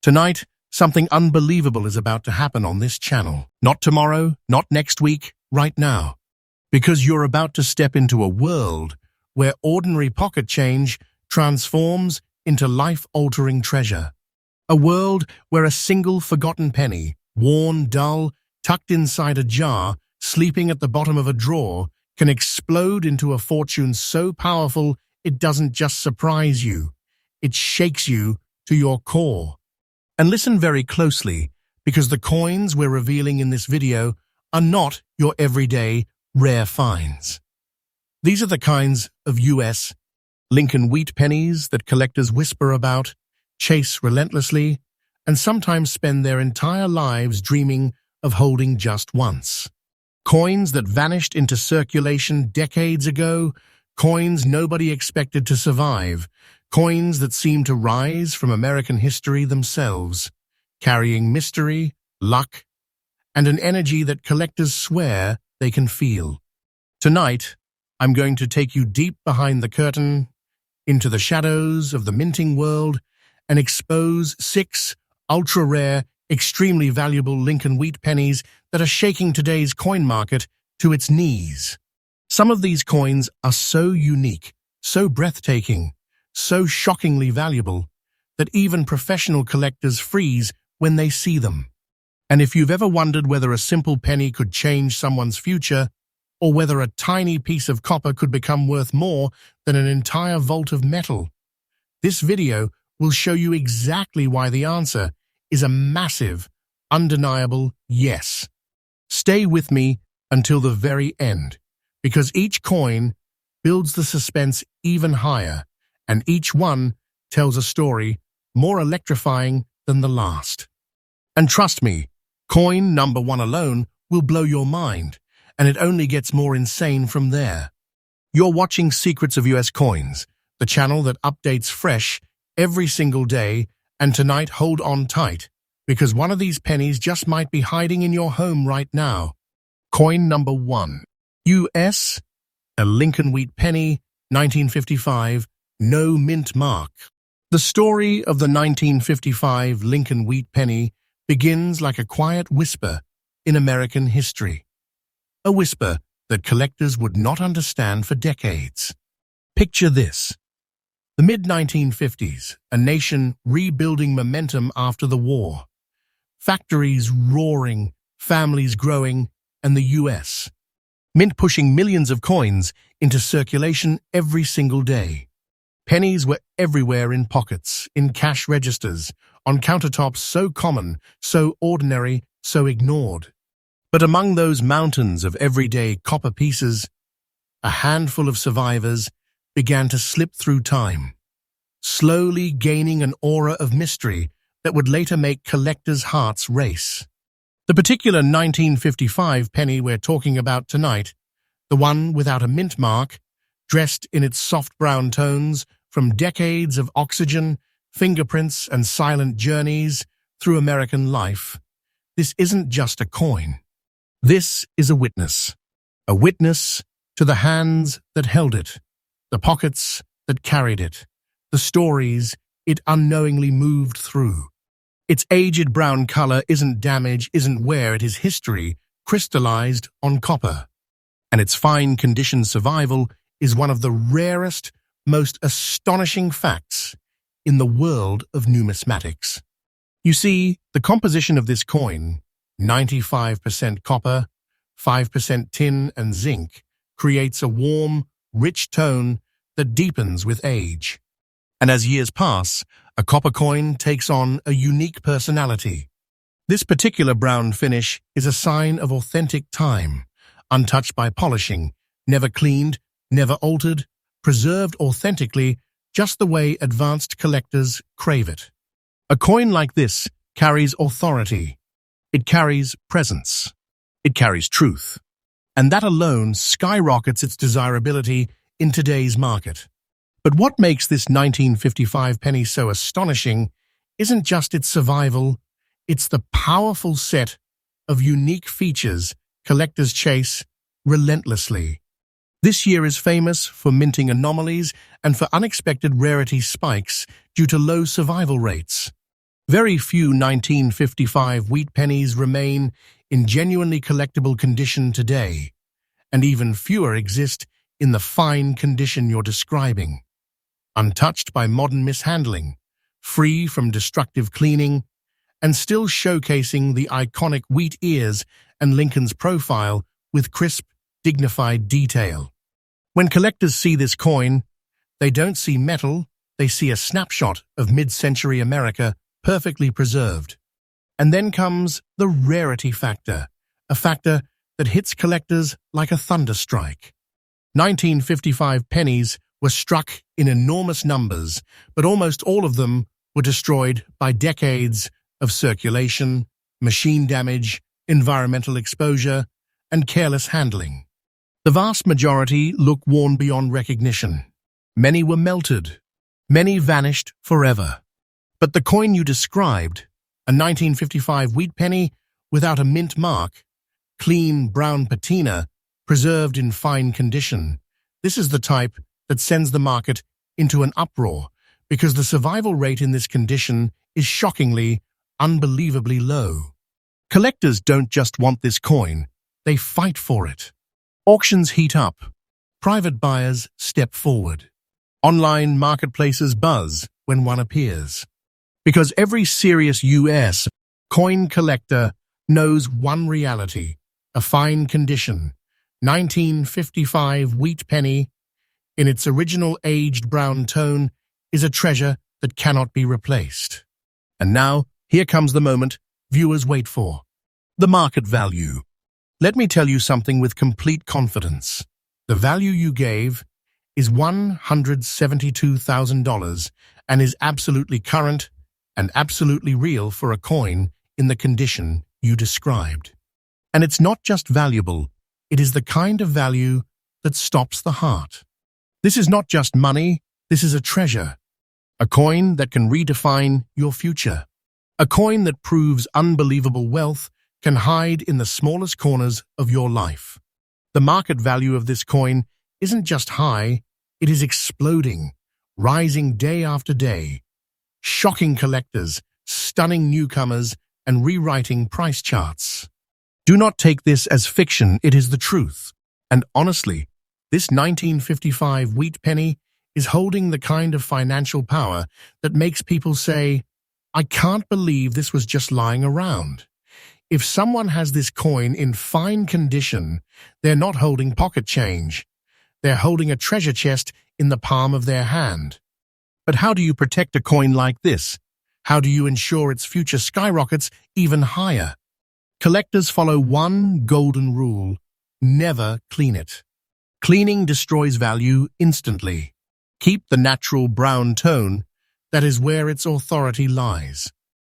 Tonight, something unbelievable is about to happen on this channel. Not tomorrow, not next week, right now. Because you're about to step into a world where ordinary pocket change transforms into life-altering treasure. A world where a single forgotten penny, worn, dull, tucked inside a jar, sleeping at the bottom of a drawer, can explode into a fortune so powerful it doesn't just surprise you, it shakes you to your core. And listen very closely, because the coins we're revealing in this video are not your everyday rare finds. These are the kinds of U.S. Lincoln wheat pennies that collectors whisper about, chase relentlessly, and sometimes spend their entire lives dreaming of holding just once. Coins that vanished into circulation decades ago, coins nobody expected to survive, coins that seem to rise from American history themselves, carrying mystery, luck, and an energy that collectors swear they can feel. Tonight, I'm going to take you deep behind the curtain, into the shadows of the minting world, and expose 6 ultra-rare, extremely valuable Lincoln wheat pennies that are shaking today's coin market to its knees. Some of these coins are so unique, so breathtaking, so shockingly valuable, that even professional collectors freeze when they see them. And if you've ever wondered whether a simple penny could change someone's future, or whether a tiny piece of copper could become worth more than an entire vault of metal, this video will show you exactly why the answer is a massive, undeniable yes. Stay with me until the very end, because each coin builds the suspense even higher, and each one tells a story more electrifying than the last. And trust me, coin number 1 alone will blow your mind, and it only gets more insane from there. You're watching Secrets of US Coins, the channel that updates fresh every single day, and tonight hold on tight, because one of these pennies just might be hiding in your home right now. Coin number 1. US, a Lincoln wheat penny, 1955, no mint mark. The story of the 1955 Lincoln wheat penny begins like a quiet whisper in American history. A whisper that collectors would not understand for decades. Picture this. The mid-1950s, a nation rebuilding momentum after the war. Factories roaring, families growing, and the US. Mint pushing millions of coins into circulation every single day. Pennies were everywhere in pockets, in cash registers, on countertops so common, so ordinary, so ignored. But among those mountains of everyday copper pieces, a handful of survivors began to slip through time, slowly gaining an aura of mystery that would later make collectors' hearts race. The particular 1955 penny we're talking about tonight, the one without a mint mark, dressed in its soft brown tones from decades of oxygen, fingerprints, and silent journeys through American life, this isn't just a coin. This is a witness to the hands that held it, the pockets that carried it, the stories it unknowingly moved through. Its aged brown color isn't damage, isn't wear, it is history crystallized on copper. And its fine condition survival is one of the rarest, most astonishing facts in the world of numismatics. You see, the composition of this coin, 95% copper, 5% tin and zinc, creates a warm, rich tone that deepens with age. And as years pass, a copper coin takes on a unique personality. This particular brown finish is a sign of authentic time, untouched by polishing, never cleaned, never altered, preserved authentically, just the way advanced collectors crave it. A coin like this carries authority. It carries presence. It carries truth. And that alone skyrockets its desirability in today's market. But what makes this 1955 penny so astonishing isn't just its survival, it's the powerful set of unique features collectors chase relentlessly. This year is famous for minting anomalies and for unexpected rarity spikes due to low survival rates. Very few 1955 wheat pennies remain in genuinely collectible condition today, and even fewer exist in the fine condition you're describing. Untouched by modern mishandling, free from destructive cleaning, and still showcasing the iconic wheat ears and Lincoln's profile with crisp, dignified detail. When collectors see this coin, they don't see metal, they see a snapshot of mid-century America perfectly preserved. And then comes the rarity factor, a factor that hits collectors like a thunderstrike. 1955 pennies were struck in enormous numbers, but almost all of them were destroyed by decades of circulation, machine damage, environmental exposure, and careless handling. The vast majority look worn beyond recognition. Many were melted. Many vanished forever. But the coin you described, a 1955 wheat penny without a mint mark, clean brown patina, preserved in fine condition, this is the type that sends the market into an uproar because the survival rate in this condition is shockingly, unbelievably low. Collectors don't just want this coin, they fight for it. Auctions heat up. Private buyers step forward. Online marketplaces buzz when one appears. Because every serious U.S. coin collector knows one reality, a fine condition, 1955 wheat penny, in its original aged brown tone, is a treasure that cannot be replaced. And now, here comes the moment viewers wait for. The market value. Let me tell you something with complete confidence. The value you gave is $172,000 and is absolutely current and absolutely real for a coin in the condition you described. And it's not just valuable, it is the kind of value that stops the heart. This is not just money, this is a treasure. A coin that can redefine your future. A coin that proves unbelievable wealth can hide in the smallest corners of your life. The market value of this coin isn't just high, it is exploding, rising day after day, shocking collectors, stunning newcomers, and rewriting price charts. Do not take this as fiction, it is the truth. And honestly, this 1955 wheat penny is holding the kind of financial power that makes people say, I can't believe this was just lying around. If someone has this coin in fine condition, they're not holding pocket change. They're holding a treasure chest in the palm of their hand. But how do you protect a coin like this? How do you ensure its future skyrockets even higher? Collectors follow one golden rule: never clean it. Cleaning destroys value instantly. Keep the natural brown tone, that is where its authority lies.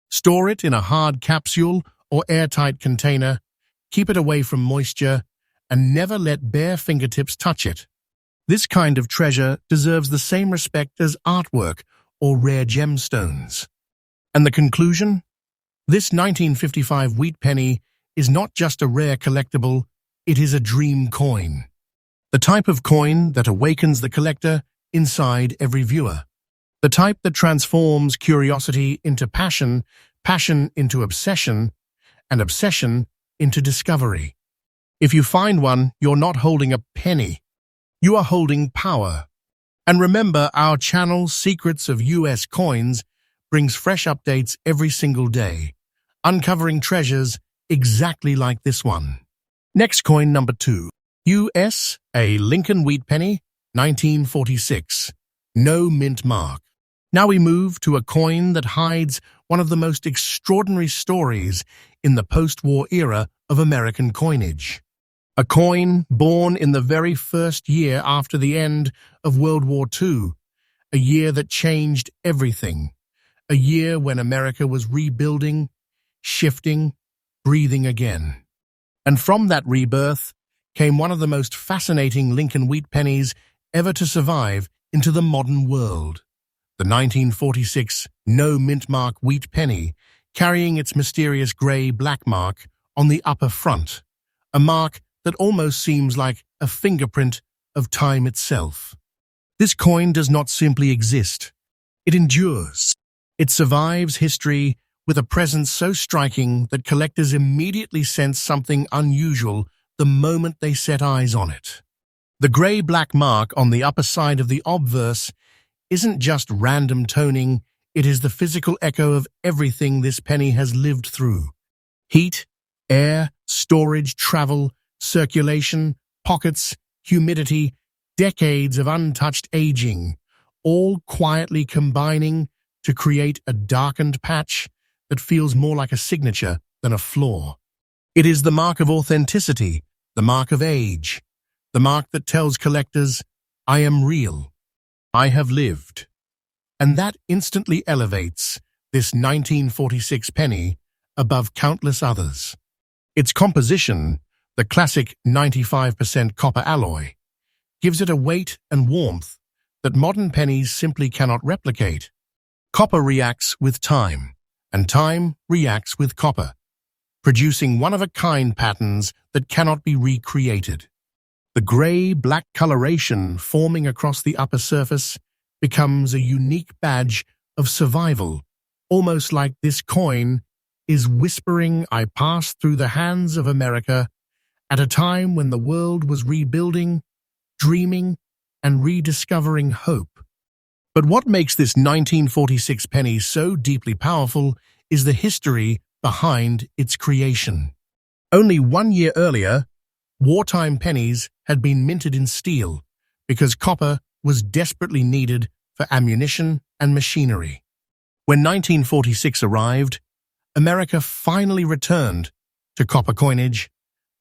Store it in a hard capsule or airtight container, keep it away from moisture, and never let bare fingertips touch it. This kind of treasure deserves the same respect as artwork or rare gemstones. And the conclusion? This 1955 wheat penny is not just a rare collectible, it is a dream coin. The type of coin that awakens the collector inside every viewer. The type that transforms curiosity into passion, passion into obsession, and obsession into discovery. If you find one, you're not holding a penny. You are holding power. And remember, our channel, Secrets of US Coins, brings fresh updates every single day, uncovering treasures exactly like this one. Next coin number 2. US, a Lincoln wheat penny, 1946. No mint mark. Now we move to a coin that hides one of the most extraordinary stories in the post-war era of American coinage. A coin born in the very first year after the end of World War II, a year that changed everything, a year when America was rebuilding, shifting, breathing again. And from that rebirth came one of the most fascinating Lincoln wheat pennies ever to survive into the modern world. The 1946 no mint mark wheat penny, carrying its mysterious grey-black mark on the upper front, a mark that almost seems like a fingerprint of time itself. This coin does not simply exist. It endures. It survives history with a presence so striking that collectors immediately sense something unusual the moment they set eyes on it. The grey-black mark on the upper side of the obverse isn't just random toning, it is the physical echo of everything this penny has lived through. Heat, air, storage, travel, circulation, pockets, humidity, decades of untouched aging, all quietly combining to create a darkened patch that feels more like a signature than a flaw. It is the mark of authenticity, the mark of age, the mark that tells collectors, I am real, I have lived. And that instantly elevates this 1946 penny above countless others. Its composition, the classic 95% copper alloy, gives it a weight and warmth that modern pennies simply cannot replicate. Copper reacts with time, and time reacts with copper, producing one-of-a-kind patterns that cannot be recreated. The grey-black coloration forming across the upper surface becomes a unique badge of survival, almost like this coin is whispering, I passed through the hands of America at a time when the world was rebuilding, dreaming, and rediscovering hope. But what makes this 1946 penny so deeply powerful is the history behind its creation. Only 1 year earlier, wartime pennies had been minted in steel because copper was desperately needed for ammunition and machinery. When 1946 arrived, America finally returned to copper coinage,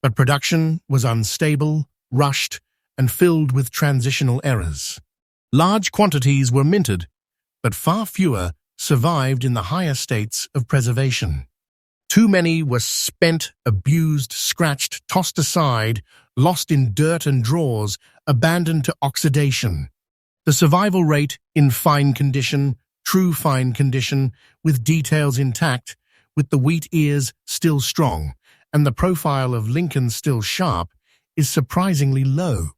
but production was unstable, rushed, and filled with transitional errors. Large quantities were minted, but far fewer survived in the higher states of preservation. Too many were spent, abused, scratched, tossed aside, lost in dirt and drawers, abandoned to oxidation. The survival rate in fine condition, true fine condition, with details intact, with the wheat ears still strong, and the profile of Lincoln still sharp, is surprisingly low.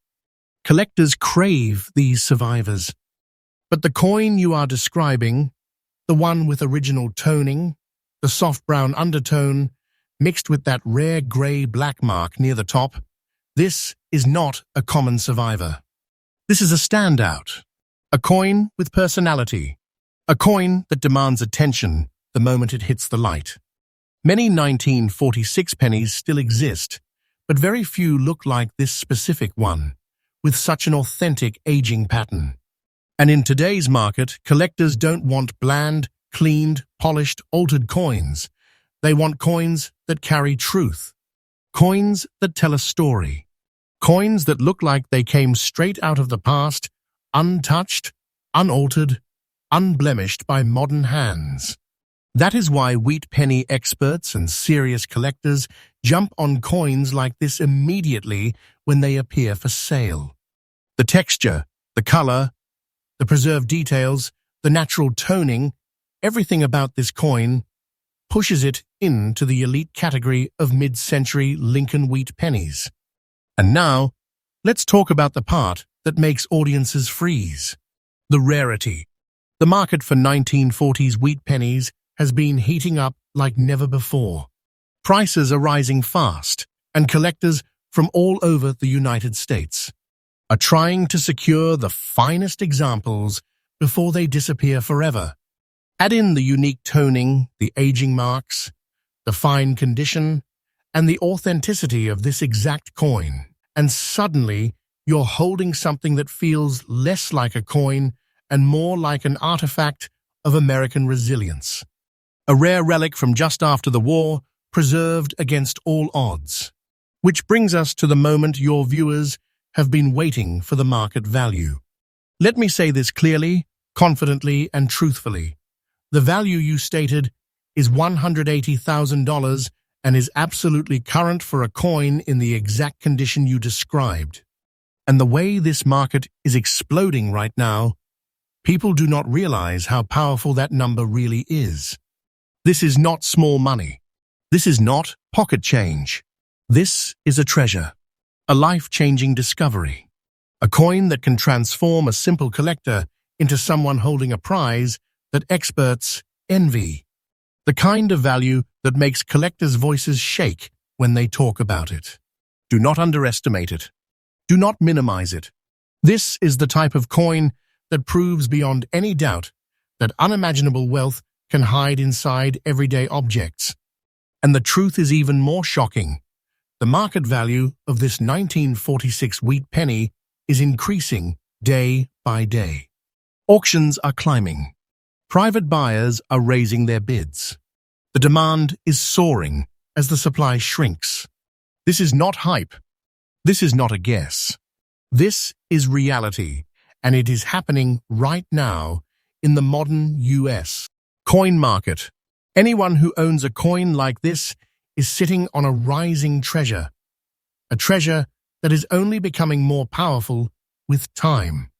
Collectors crave these survivors. But the coin you are describing, the one with original toning, the soft brown undertone, mixed with that rare grey-black mark near the top, this is not a common survivor. This is a standout, a coin with personality, a coin that demands attention the moment it hits the light. Many 1946 pennies still exist, but very few look like this specific one, with such an authentic aging pattern. And in today's market, collectors don't want bland, cleaned, polished, altered coins. They want coins that carry truth, coins that tell a story, coins that look like they came straight out of the past, untouched, unaltered, unblemished by modern hands. That is why wheat penny experts and serious collectors jump on coins like this immediately when they appear for sale. The texture, the color, the preserved details, the natural toning, everything about this coin pushes it into the elite category of mid-century Lincoln wheat pennies. And now, let's talk about the part that makes audiences freeze. The rarity. The market for 1940s wheat pennies has been heating up like never before. Prices are rising fast, and collectors from all over the United States are trying to secure the finest examples before they disappear forever. Add in the unique toning, the aging marks, the fine condition, and the authenticity of this exact coin, and suddenly you're holding something that feels less like a coin and more like an artifact of American resilience. A rare relic from just after the war, preserved against all odds. Which brings us to the moment your viewers have been waiting for: the market value. Let me say this clearly, confidently, and truthfully. The value you stated is $180,000 and is absolutely current for a coin in the exact condition you described. And the way this market is exploding right now, people do not realize how powerful that number really is. This is not small money. This is not pocket change. This is a treasure, a life-changing discovery, a coin that can transform a simple collector into someone holding a prize that experts envy. The kind of value that makes collectors' voices shake when they talk about it. Do not underestimate it. Do not minimize it. This is the type of coin that proves beyond any doubt that unimaginable wealth can hide inside everyday objects. And the truth is even more shocking. The market value of this 1946 wheat penny is increasing day by day. Auctions are climbing. Private buyers are raising their bids. The demand is soaring as the supply shrinks. This is not hype. This is not a guess. This is reality, and it is happening right now in the modern US coin market. Anyone who owns a coin like this is sitting on a rising treasure, a treasure that is only becoming more powerful with time.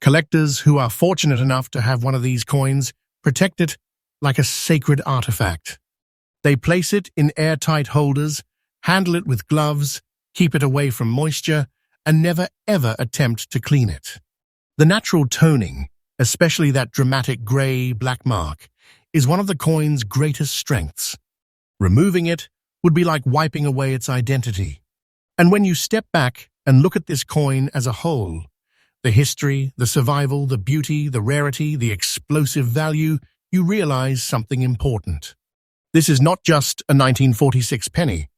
Collectors who are fortunate enough to have one of these coins protect it like a sacred artifact. They place it in airtight holders, handle it with gloves, keep it away from moisture, and never ever attempt to clean it. The natural toning, especially that dramatic grey-black mark, is one of the coin's greatest strengths. Removing it would be like wiping away its identity. And when you step back and look at this coin as a whole, the history, the survival, the beauty, the rarity, the explosive value, you realize something important. This is not just a 1946 penny.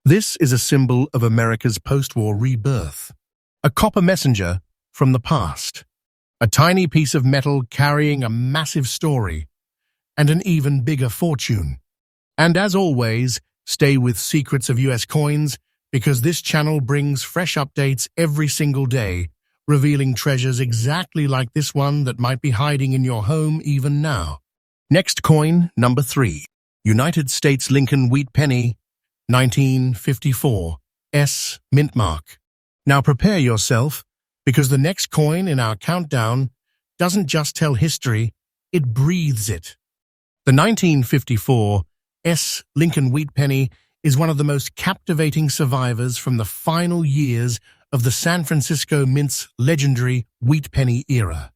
This is a symbol of America's post-war rebirth. A copper messenger from the past. A tiny piece of metal carrying a massive story and an even bigger fortune. And as always, stay with Secrets of US Coins, because this channel brings fresh updates every single day, revealing treasures exactly like this one that might be hiding in your home even now. Next coin, number 3. United States Lincoln Wheat Penny, 1954, S mint mark. Now prepare yourself, because the next coin in our countdown doesn't just tell history, it breathes it. The 1954 S Lincoln Wheat Penny is one of the most captivating survivors from the final years of the San Francisco Mint's legendary wheat penny era.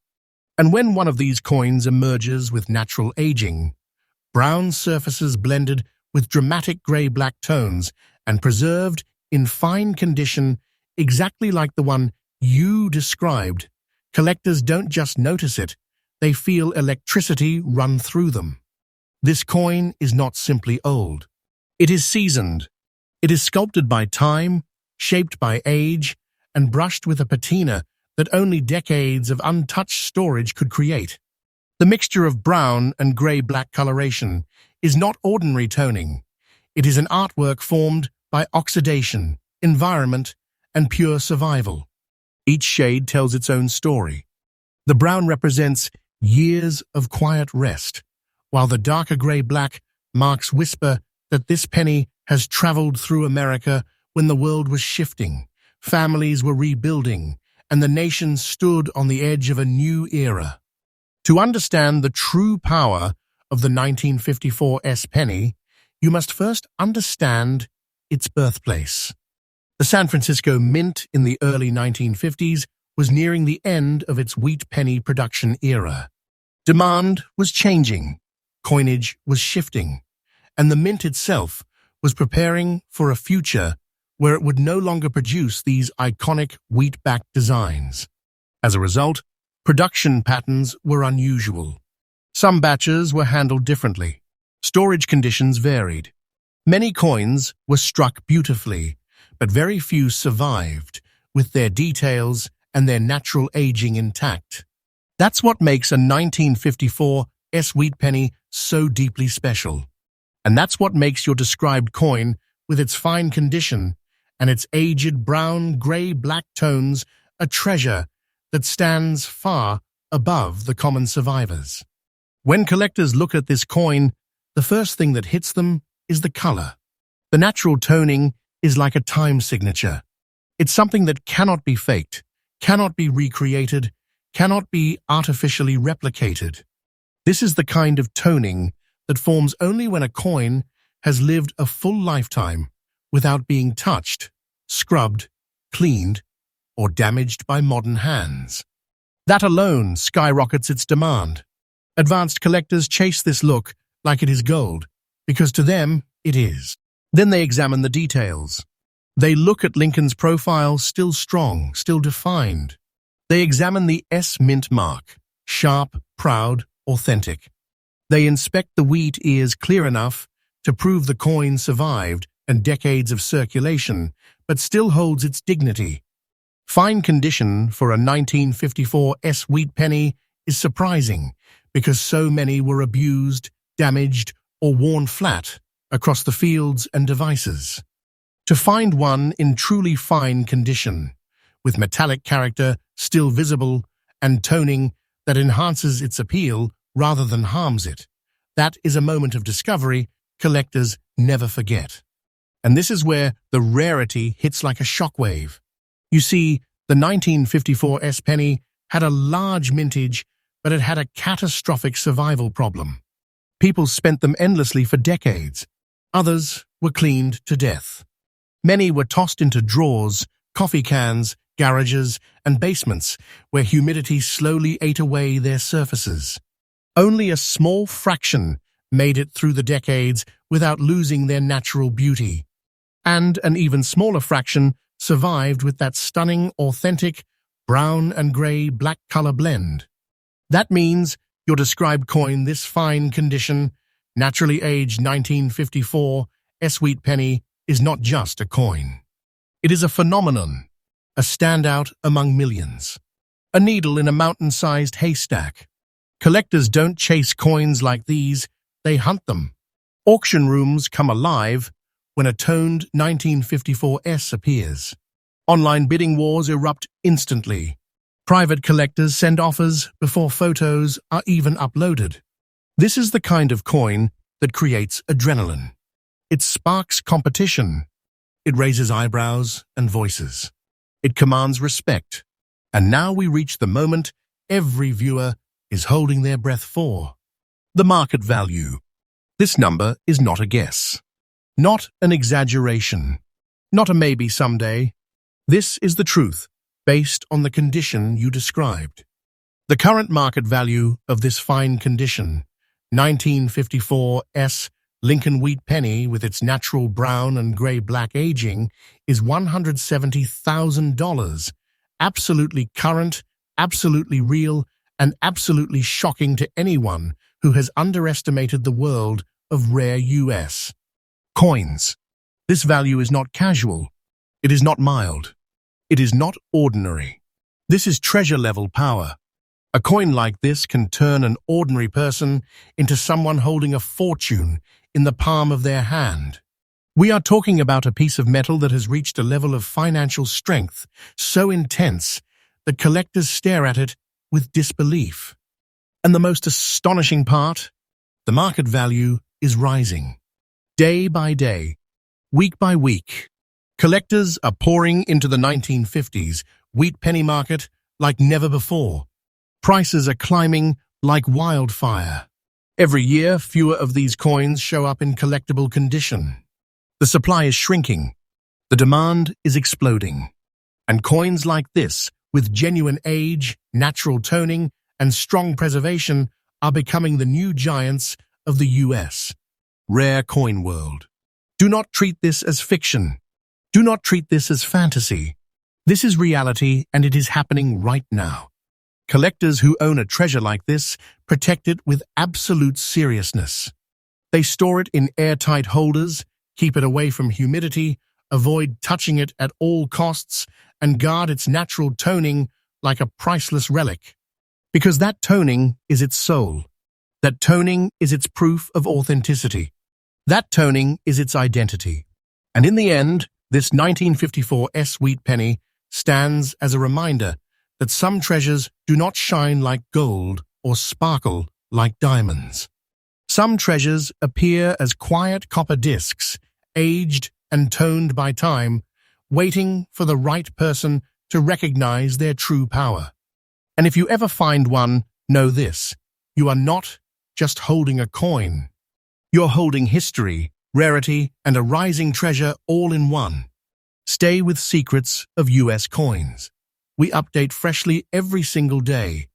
And when one of these coins emerges with natural aging, brown surfaces blended with dramatic grey-black tones and preserved in fine condition exactly like the one you described, collectors don't just notice it, they feel electricity run through them. This coin is not simply old. It is seasoned. It is sculpted by time, shaped by age, and brushed with a patina that only decades of untouched storage could create. The mixture of brown and grey-black coloration is not ordinary toning. It is an artwork formed by oxidation, environment, and pure survival. Each shade tells its own story. The brown represents years of quiet rest, while the darker grey-black marks whisper that this penny has traveled through America when the world was shifting, families were rebuilding, and the nation stood on the edge of a new era. To understand the true power of the 1954 S penny, you must first understand its birthplace. The San Francisco Mint in the early 1950s was nearing the end of its wheat penny production era. Demand was changing, coinage was shifting, and the mint itself was preparing for a future where it would no longer produce these iconic wheat-backed designs. As a result, production patterns were unusual. Some batches were handled differently. Storage conditions varied. Many coins were struck beautifully, but very few survived, with their details and their natural aging intact. That's what makes a 1954 S wheat penny so deeply special. And that's what makes your described coin, with its fine condition and its aged brown, grey, black tones, a treasure that stands far above the common survivors. When collectors look at this coin, the first thing that hits them is the color. The natural toning is like a time signature. It's something that cannot be faked, cannot be recreated, cannot be artificially replicated. This is the kind of toning that forms only when a coin has lived a full lifetime without being touched, scrubbed, cleaned, or damaged by modern hands. That alone skyrockets its demand. Advanced collectors chase this look like it is gold, because to them, it is. Then they examine the details. They look at Lincoln's profile, still strong, still defined. They examine the S mint mark, sharp, proud, authentic. They inspect the wheat ears clear enough to prove the coin survived and decades of circulation, but still holds its dignity. Fine condition for a 1954 S wheat penny is surprising because so many were abused, damaged, or worn flat across the fields and devices. To find one in truly fine condition, with metallic character still visible and toning that enhances its appeal rather than harms it, that is a moment of discovery collectors never forget. And this is where the rarity hits like a shockwave. You see, the 1954 S penny had a large mintage, but it had a catastrophic survival problem. People spent them endlessly for decades. Others were cleaned to death. Many were tossed into drawers, coffee cans, garages, and basements where humidity slowly ate away their surfaces. Only a small fraction made it through the decades without losing their natural beauty. And an even smaller fraction survived with that stunning, authentic, brown and grey black color blend. That means your described coin, this fine condition, naturally aged 1954 S wheat penny, is not just a coin. It is a phenomenon, a standout among millions, a needle in a mountain-sized haystack. Collectors don't chase coins like these, they hunt them. Auction rooms come alive when a toned 1954 S appears. Online bidding wars erupt instantly. Private collectors send offers before photos are even uploaded. This is the kind of coin that creates adrenaline. It sparks competition. It raises eyebrows and voices. It commands respect. And now we reach the moment every viewer is holding their breath for. The market value. This number is not a guess. Not an exaggeration. Not a maybe someday. This is the truth, based on the condition you described. The current market value of this fine condition, 1954 S Lincoln wheat penny with its natural brown and grey-black aging, is $170,000. Absolutely current, absolutely real, and absolutely shocking to anyone who has underestimated the world of rare U.S. coins. This value is not casual. It is not mild. It is not ordinary. This is treasure-level power. A coin like this can turn an ordinary person into someone holding a fortune in the palm of their hand. We are talking about a piece of metal that has reached a level of financial strength so intense that collectors stare at it with disbelief. And the most astonishing part? The market value is rising. Day by day, week by week, collectors are pouring into the 1950s wheat penny market like never before. Prices are climbing like wildfire. Every year, fewer of these coins show up in collectible condition. The supply is shrinking. The demand is exploding. And coins like this, with genuine age, natural toning, and strong preservation, are becoming the new giants of the U.S. rare coin world. Do not treat this as fiction. Do not treat this as fantasy. This is reality, and it is happening right now. Collectors who own a treasure like this protect it with absolute seriousness. They store it in airtight holders, keep it away from humidity, avoid touching it at all costs, and guard its natural toning like a priceless relic. Because that toning is its soul. That toning is its proof of authenticity. That toning is its identity. And in the end, this 1954 S wheat penny stands as a reminder that some treasures do not shine like gold or sparkle like diamonds. Some treasures appear as quiet copper discs, aged and toned by time, waiting for the right person to recognize their true power. And if you ever find one, know this: you are not just holding a coin. You're holding history, rarity, and a rising treasure all in one. Stay with Secrets of U.S. Coins. We update freshly every single day,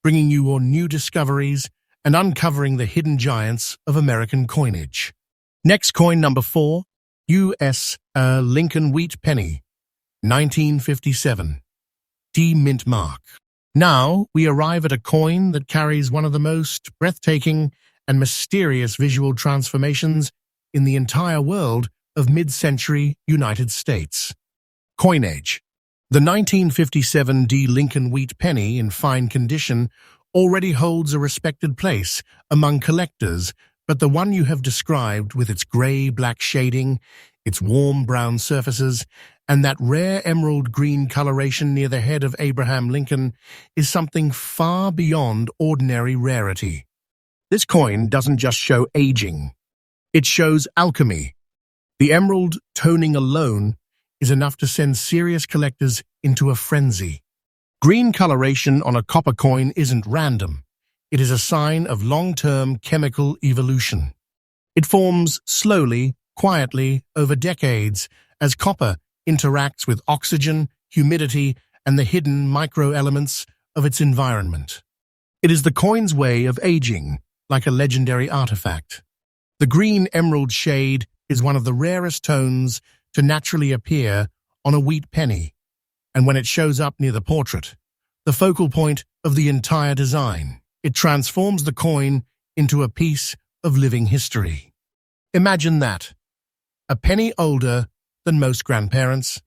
bringing you your new discoveries and uncovering the hidden giants of American coinage. Next coin number 4, U.S. Lincoln Wheat Penny, 1957, D mint mark. Now we arrive at a coin that carries one of the most breathtaking and mysterious visual transformations in the entire world of mid-century United States. Coinage. The 1957 D Lincoln Wheat Penny in fine condition already holds a respected place among collectors, but the one you have described with its grey-black shading, its warm brown surfaces, and that rare emerald green coloration near the head of Abraham Lincoln is something far beyond ordinary rarity. This coin doesn't just show aging. It shows alchemy. The emerald toning alone is enough to send serious collectors into a frenzy. Green coloration on a copper coin isn't random. It is a sign of long-term chemical evolution. It forms slowly, quietly, over decades as copper interacts with oxygen, humidity, and the hidden microelements of its environment. It is the coin's way of aging, like a legendary artifact. The green emerald shade is one of the rarest tones to naturally appear on a wheat penny, and when it shows up near the portrait, the focal point of the entire design, it transforms the coin into a piece of living history. Imagine that. A penny older than most grandparents.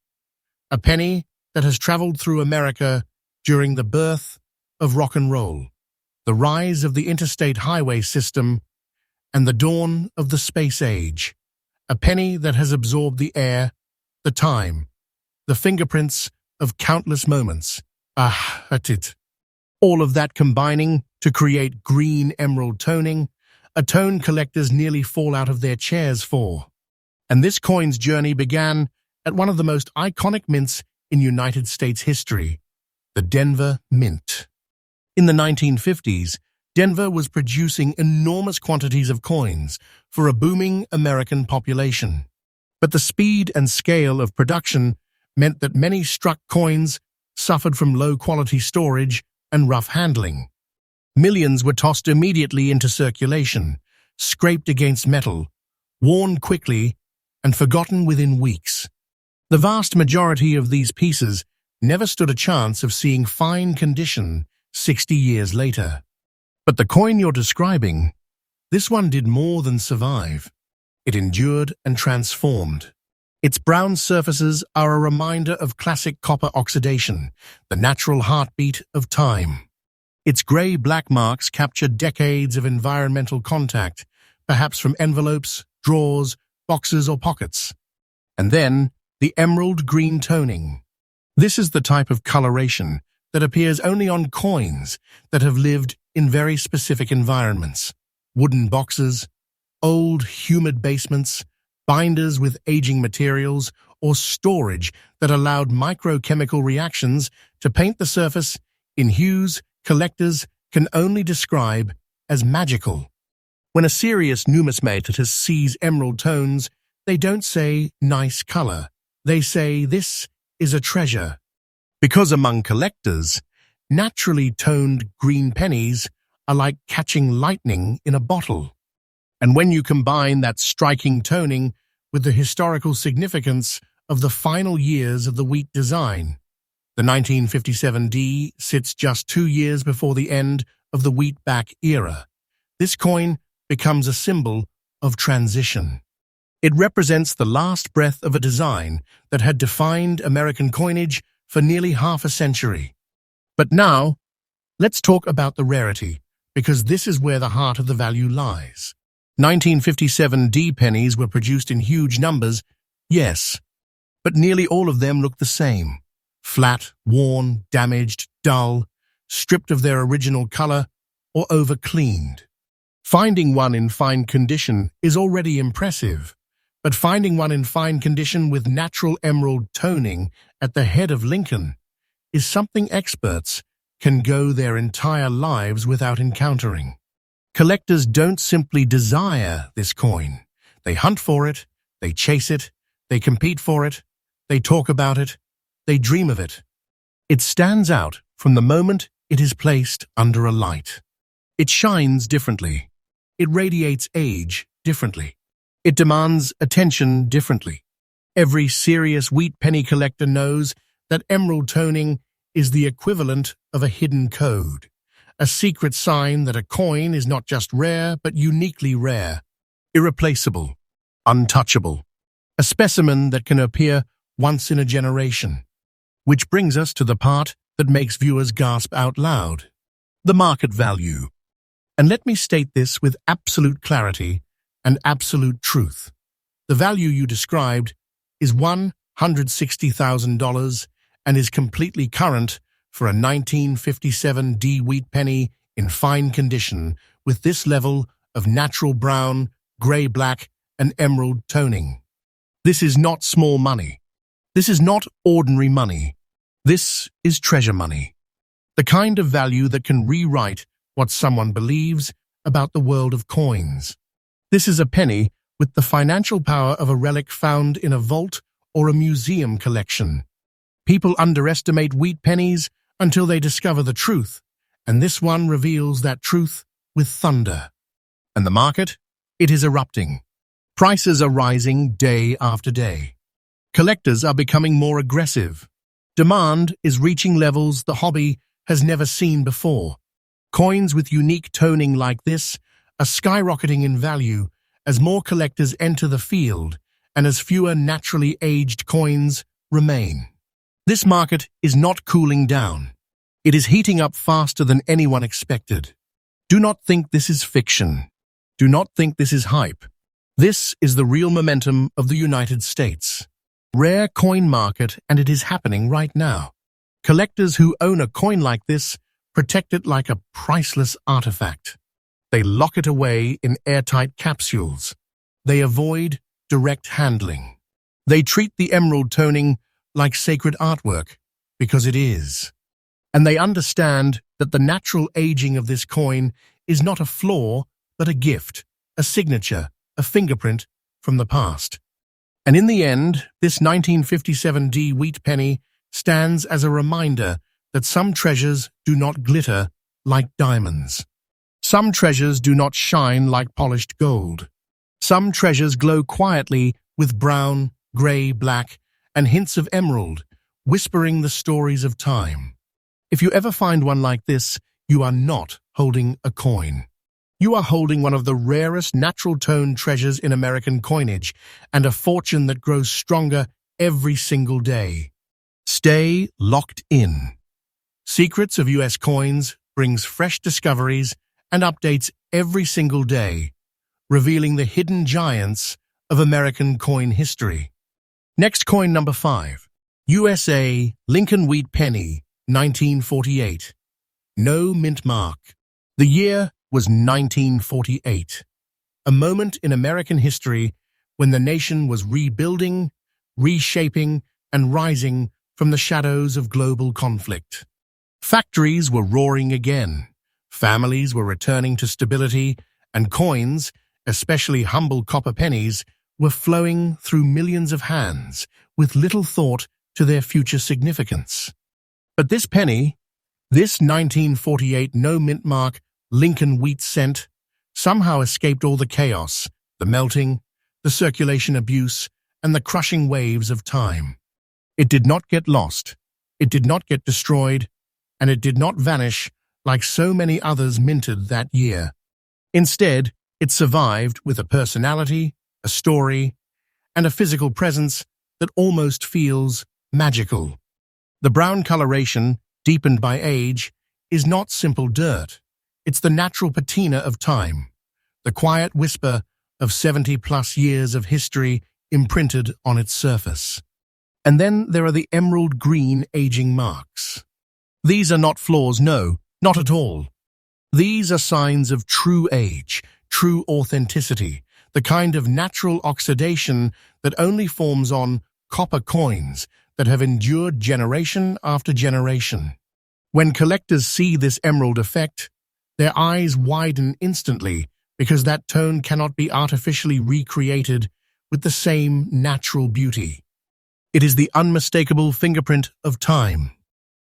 A penny that has traveled through America during the birth of rock and roll, the rise of the interstate highway system, and the dawn of the space age. A penny that has absorbed the air, the time, the fingerprints of countless moments. All of that combining to create green emerald toning, a tone collectors nearly fall out of their chairs for. And this coin's journey began at one of the most iconic mints in United States history, the Denver Mint. In the 1950s, Denver was producing enormous quantities of coins for a booming American population. But the speed and scale of production meant that many struck coins suffered from low-quality storage and rough handling. Millions were tossed immediately into circulation, scraped against metal, worn quickly, and forgotten within weeks. The vast majority of these pieces never stood a chance of seeing fine condition 60 years later. But the coin you're describing, this one did more than survive. It endured and transformed. Its brown surfaces are a reminder of classic copper oxidation, the natural heartbeat of time. Its grey-black marks capture decades of environmental contact, perhaps from envelopes, drawers, boxes, or pockets. And then, the emerald green toning. This is the type of coloration that appears only on coins that have lived in very specific environments. Wooden boxes, old, humid basements, binders with aging materials, or storage that allowed microchemical reactions to paint the surface in hues collectors can only describe as magical. When a serious numismatist sees emerald tones, they don't say, "nice color." They say, "this is a treasure." Because among collectors, naturally toned green pennies are like catching lightning in a bottle. And when you combine that striking toning with the historical significance of the final years of the wheat design, the 1957 D sits just 2 years before the end of the wheatback era. This coin becomes a symbol of transition. It represents the last breath of a design that had defined American coinage for nearly half a century. But now, let's talk about the rarity, because this is where the heart of the value lies. 1957 D pennies were produced in huge numbers, yes, but nearly all of them looked the same. Flat, worn, damaged, dull, stripped of their original color, or over-cleaned. Finding one in fine condition is already impressive, but finding one in fine condition with natural emerald toning at the head of Lincoln is something experts can go their entire lives without encountering. Collectors don't simply desire this coin. They hunt for it, they chase it, they compete for it, they talk about it, they dream of it. It stands out from the moment it is placed under a light. It shines differently. It radiates age differently. It demands attention differently. Every serious wheat penny collector knows that emerald toning is the equivalent of a hidden code, a secret sign that a coin is not just rare, but uniquely rare, irreplaceable, untouchable, a specimen that can appear once in a generation. Which brings us to the part that makes viewers gasp out loud: the market value. And let me state this with absolute clarity and absolute truth. The value you described is $160,000 and is completely current for a 1957 D wheat penny in fine condition with this level of natural brown, grey-black, and emerald toning. This is not small money. This is not ordinary money. This is treasure money. The kind of value that can rewrite what someone believes about the world of coins. This is a penny with the financial power of a relic found in a vault or a museum collection. People underestimate wheat pennies until they discover the truth, and this one reveals that truth with thunder. And the market? It is erupting. Prices are rising day after day. Collectors are becoming more aggressive. Demand is reaching levels the hobby has never seen before. Coins with unique toning like this are skyrocketing in value as more collectors enter the field and as fewer naturally aged coins remain. This market is not cooling down. It is heating up faster than anyone expected. Do not think this is fiction. Do not think this is hype. This is the real momentum of the United States. Rare coin market, and it is happening right now. Collectors who own a coin like this protect it like a priceless artifact. They lock it away in airtight capsules. They avoid direct handling. They treat the emerald toning like sacred artwork, because it is. And they understand that the natural aging of this coin is not a flaw, but a gift, a signature, a fingerprint from the past. And in the end, this 1957 D wheat penny stands as a reminder that some treasures do not glitter like diamonds. Some treasures do not shine like polished gold. Some treasures glow quietly with brown, grey, black, and hints of emerald, whispering the stories of time. If you ever find one like this, you are not holding a coin. You are holding one of the rarest natural tone treasures in American coinage, and a fortune that grows stronger every single day. Stay locked in. Secrets of U.S. Coins brings fresh discoveries and updates every single day, revealing the hidden giants of American coin history. Next coin number 5. USA Lincoln Wheat Penny, 1948. No mint mark. The year was 1948, a moment in American history when the nation was rebuilding, reshaping, and rising from the shadows of global conflict. Factories were roaring again, families were returning to stability, and coins, especially humble copper pennies, were flowing through millions of hands with little thought to their future significance. But this penny, this 1948 no-mint mark Lincoln wheat cent, somehow escaped all the chaos, the melting, the circulation abuse, and the crushing waves of time. It did not get lost, it did not get destroyed, and it did not vanish like so many others minted that year. Instead, it survived with a personality, a story, and a physical presence that almost feels magical. The brown coloration, deepened by age, is not simple dirt. It's the natural patina of time, the quiet whisper of 70-plus years of history imprinted on its surface. And then there are the emerald green aging marks. These are not flaws, no, not at all. These are signs of true age, true authenticity, the kind of natural oxidation that only forms on copper coins that have endured generation after generation. When collectors see this emerald effect, their eyes widen instantly because that tone cannot be artificially recreated with the same natural beauty. It is the unmistakable fingerprint of time.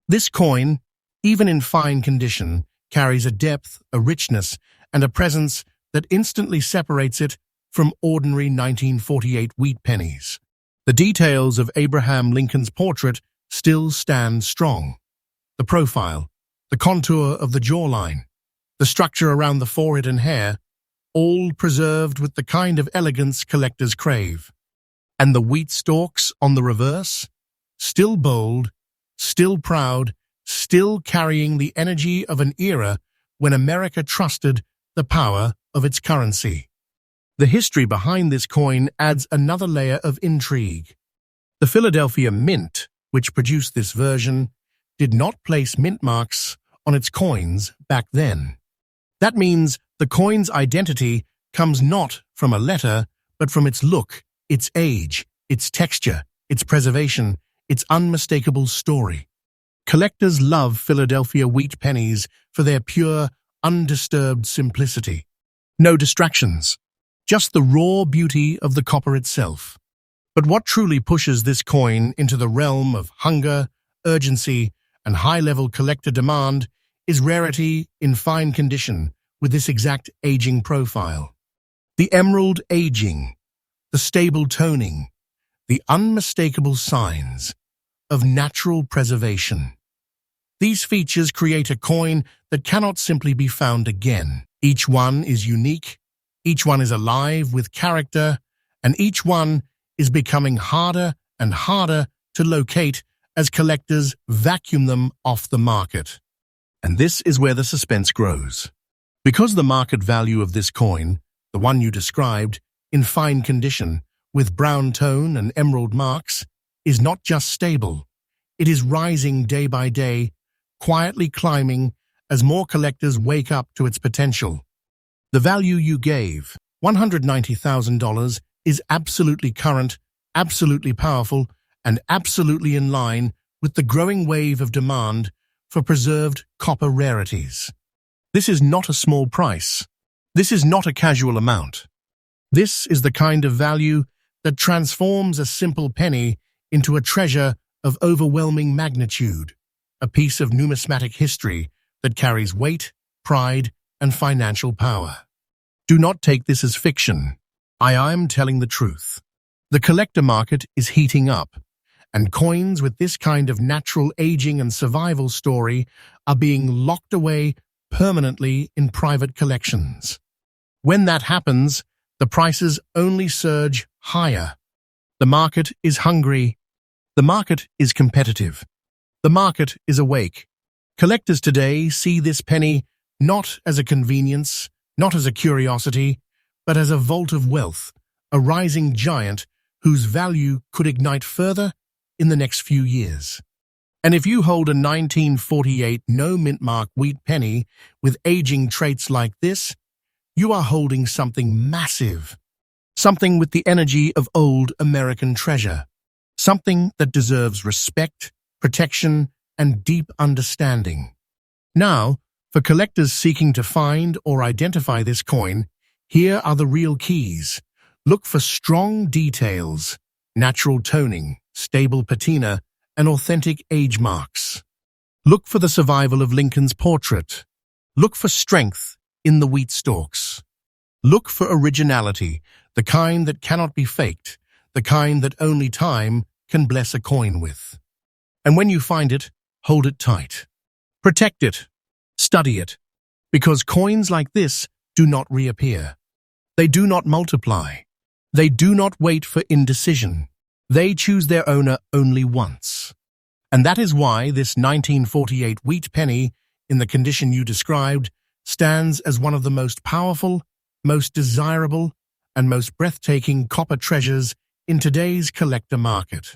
This coin, even in fine condition, carries a depth, a richness, and a presence that instantly separates it from ordinary 1948 wheat pennies. The details of Abraham Lincoln's portrait still stand strong. The profile, the contour of the jawline, the structure around the forehead and hair, all preserved with the kind of elegance collectors crave. And the wheat stalks on the reverse, still bold, still proud, still carrying the energy of an era when America trusted the power of its currency. The history behind this coin adds another layer of intrigue. The Philadelphia Mint, which produced this version, did not place mint marks on its coins back then. That means the coin's identity comes not from a letter, but from its look, its age, its texture, its preservation, its unmistakable story. Collectors love Philadelphia wheat pennies for their pure, undisturbed simplicity. No distractions, just the raw beauty of the copper itself. But what truly pushes this coin into the realm of hunger, urgency, and high-level collector demand is rarity in fine condition with this exact aging profile. The emerald aging, the stable toning, the unmistakable signs of natural preservation. These features create a coin that cannot simply be found again. Each one is unique, each one is alive with character, and each one is becoming harder and harder to locate as collectors vacuum them off the market. And this is where the suspense grows. Because the market value of this coin, the one you described, in fine condition, with brown tone and emerald marks, is not just stable. It is rising day by day, quietly climbing as more collectors wake up to its potential. The value you gave, $190,000, is absolutely current, absolutely powerful, and absolutely in line with the growing wave of demand for preserved copper rarities. This is not a small price. This is not a casual amount. This is the kind of value that transforms a simple penny into a treasure of overwhelming magnitude, a piece of numismatic history that carries weight, pride, and financial power. Do not take this as fiction. I am telling the truth. The collector market is heating up, and coins with this kind of natural aging and survival story are being locked away permanently in private collections. When that happens, the prices only surge higher. The market is hungry. The market is competitive. The market is awake. Collectors today see this penny not as a convenience, not as a curiosity, but as a vault of wealth, a rising giant whose value could ignite further in the next few years. And if you hold a 1948 no-mint-mark wheat penny with aging traits like this, you are holding something massive, something with the energy of old American treasure, something that deserves respect, protection, and deep understanding. Now, for collectors seeking to find or identify this coin, here are the real keys. Look for strong details, natural toning, stable patina, and authentic age marks. Look for the survival of Lincoln's portrait. Look for strength in the wheat stalks. Look for originality, the kind that cannot be faked, the kind that only time can bless a coin with. And when you find it, hold it tight. Protect it. Study it. Because coins like this do not reappear. They do not multiply. They do not wait for indecision. They choose their owner only once. And that is why this 1948 wheat penny, in the condition you described, stands as one of the most powerful, most desirable, and most breathtaking copper treasures in today's collector market.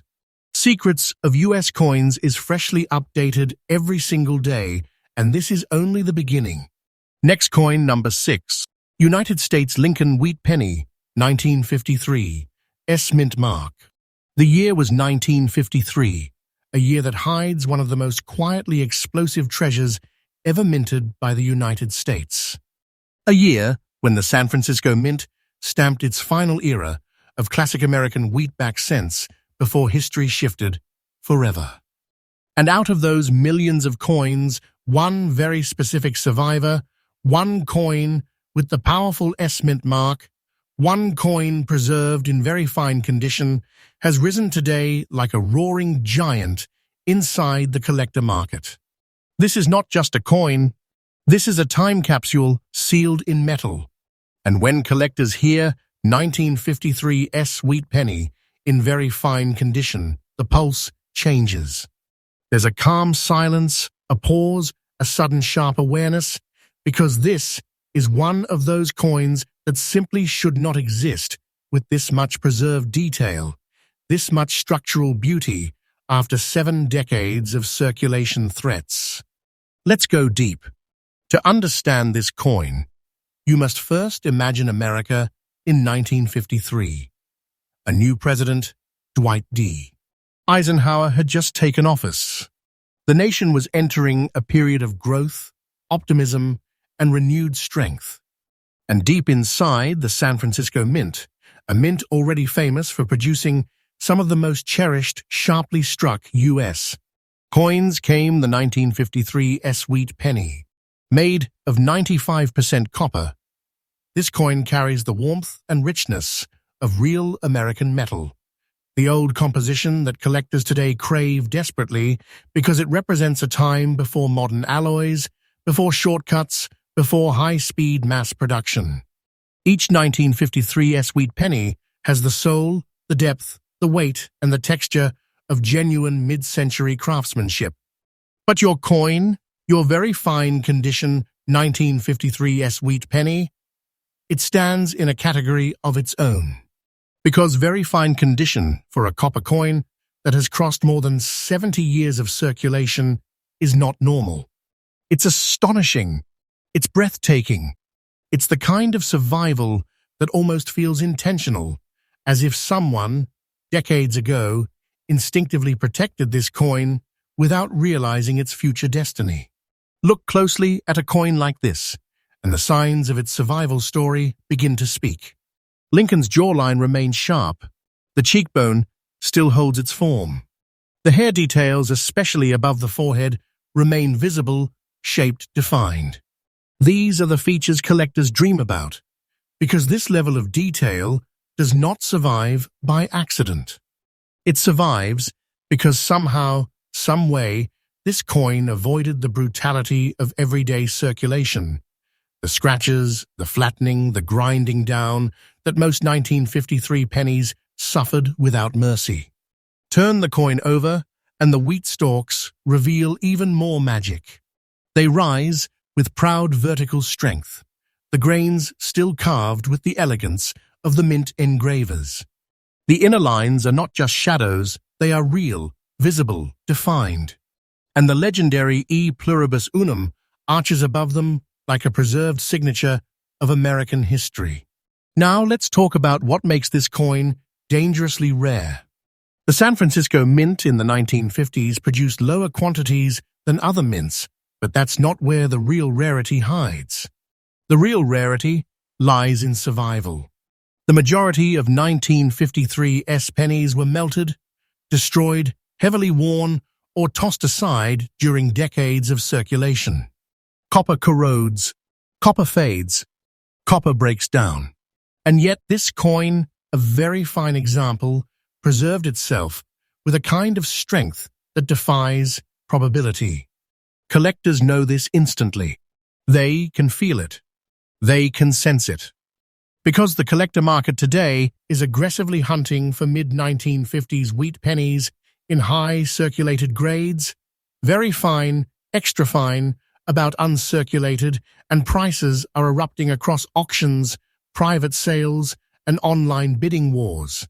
Secrets of US Coins is freshly updated every single day, and this is only the beginning. Next coin, number 6. United States Lincoln Wheat Penny, 1953, S-Mint mark. The year was 1953, a year that hides one of the most quietly explosive treasures ever minted by the United States. A year when the San Francisco Mint stamped its final era of classic American wheatback cents before history shifted forever. And out of those millions of coins one very specific survivor, one coin with the powerful S-mint mark, one coin preserved in very fine condition, has risen today like a roaring giant inside the collector market. This is not just a coin, this is a time capsule sealed in metal. And when collectors hear 1953 sweet penny in very fine condition, the pulse changes. There's a calm silence, a pause, a sudden sharp awareness, because this is one of those coins that simply should not exist with this much preserved detail, this much structural beauty after 7 decades of circulation threats. Let's go deep. To understand this coin, you must first imagine America in 1953. A new president, Dwight D. Eisenhower, had just taken office. The nation was entering a period of growth, optimism, and renewed strength. And deep inside the San Francisco Mint, a mint already famous for producing some of the most cherished, sharply struck U.S. coins, came the 1953 sweet penny. Made of 95% copper, this coin carries the warmth and richness of real American metal. The old composition that collectors today crave desperately because it represents a time before modern alloys, before shortcuts, before high-speed mass production. Each 1953 sweet penny has the soul, the depth, the weight, and the texture of genuine mid-century craftsmanship. But your coin, your very fine condition 1953 sweet penny, it stands in a category of its own. Because very fine condition for a copper coin that has crossed more than 70 years of circulation is not normal. It's astonishing. It's breathtaking. It's the kind of survival that almost feels intentional, as if someone, decades ago, instinctively protected this coin without realizing its future destiny. Look closely at a coin like this, and the signs of its survival story begin to speak. Lincoln's jawline remains sharp. The cheekbone still holds its form. The hair details, especially above the forehead, remain visible, shaped, defined. These are the features collectors dream about, because this level of detail does not survive by accident. It survives because somehow, some way, this coin avoided the brutality of everyday circulation. The scratches, the flattening, the grinding down that most 1953 pennies suffered without mercy. Turn the coin over, and the wheat stalks reveal even more magic. They rise with proud vertical strength, the grains still carved with the elegance of the mint engravers. The inner lines are not just shadows, they are real, visible, defined. And the legendary E pluribus unum arches above them like a preserved signature of American history. Now let's talk about what makes this coin dangerously rare. The San Francisco Mint in the 1950s produced lower quantities than other mints, but that's not where the real rarity hides. The real rarity lies in survival. The majority of 1953 pennies were melted, destroyed, heavily worn, or tossed aside during decades of circulation. Copper corrodes, copper fades, copper breaks down. And yet this coin, a very fine example, preserved itself with a kind of strength that defies probability. Collectors know this instantly. They can feel it. They can sense it. Because the collector market today is aggressively hunting for mid-1950s wheat pennies in high circulated grades, very fine, extra fine, about uncirculated, and prices are erupting across auctions, private sales, and online bidding wars.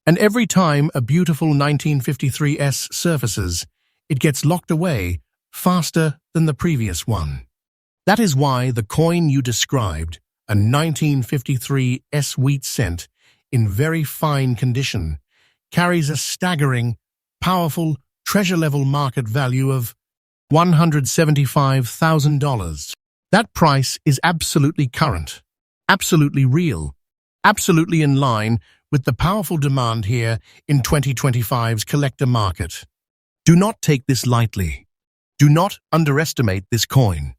And every time a beautiful 1953 surfaces, it gets locked away faster than the previous one. That is why the coin you described, a 1953 wheat cent in very fine condition, carries a staggering, powerful, treasure-level market value of $175,000. That price is absolutely current, absolutely real, absolutely in line with the powerful demand here in 2025's collector market. Do not take this lightly. Do not underestimate this coin.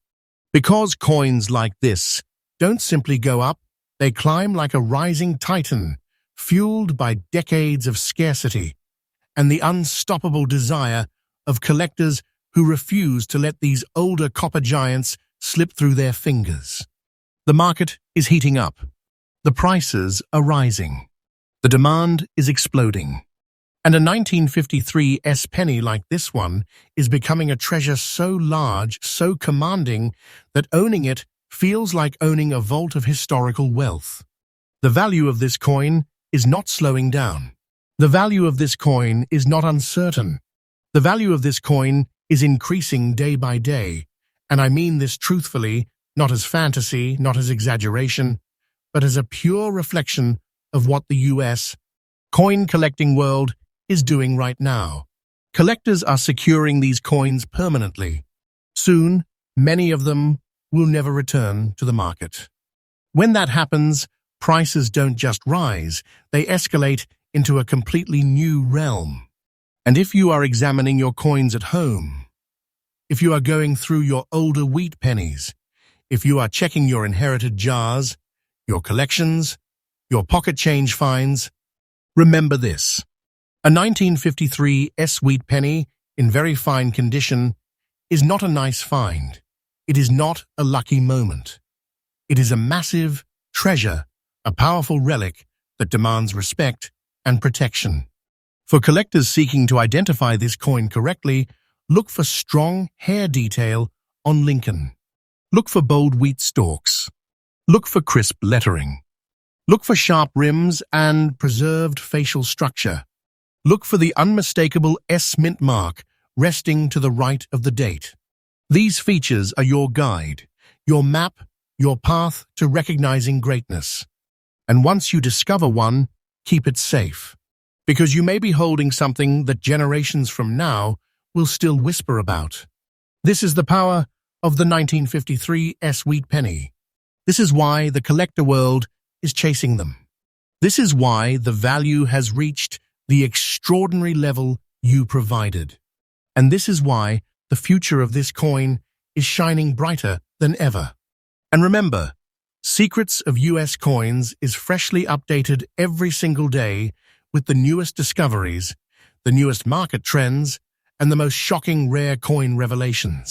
Because coins like this don't simply go up, they climb like a rising titan, fueled by decades of scarcity and the unstoppable desire of collectors who refuse to let these older copper giants slip through their fingers. The market is heating up. The prices are rising. The demand is exploding. And a 1953 penny like this one is becoming a treasure so large, so commanding, that owning it feels like owning a vault of historical wealth. The value of this coin is not slowing down. The value of this coin is not uncertain. The value of this coin is increasing day by day, and I mean this truthfully, not as fantasy, not as exaggeration, but as a pure reflection of what the US coin collecting world is doing right now. Collectors are securing these coins permanently. Soon, many of them will never return to the market. When that happens, prices don't just rise, they escalate into a completely new realm. And if you are examining your coins at home, if you are going through your older wheat pennies, if you are checking your inherited jars, your collections, your pocket change finds, remember this. A 1953 wheat penny in very fine condition is not a nice find. It is not a lucky moment. It is a massive treasure, a powerful relic that demands respect and protection. For collectors seeking to identify this coin correctly, look for strong hair detail on Lincoln. Look for bold wheat stalks. Look for crisp lettering. Look for sharp rims and preserved facial structure. Look for the unmistakable mint mark resting to the right of the date. These features are your guide, your map, your path to recognizing greatness. And once you discover one, keep it safe, because you may be holding something that generations from now will still whisper about. This is the power of the 1953 wheat penny. This is why the collector world is chasing them. This is why the value has reached the extraordinary level you provided. And this is why the future of this coin is shining brighter than ever. And remember, Secrets of US Coins is freshly updated every single day with the newest discoveries, the newest market trends, and the most shocking rare coin revelations.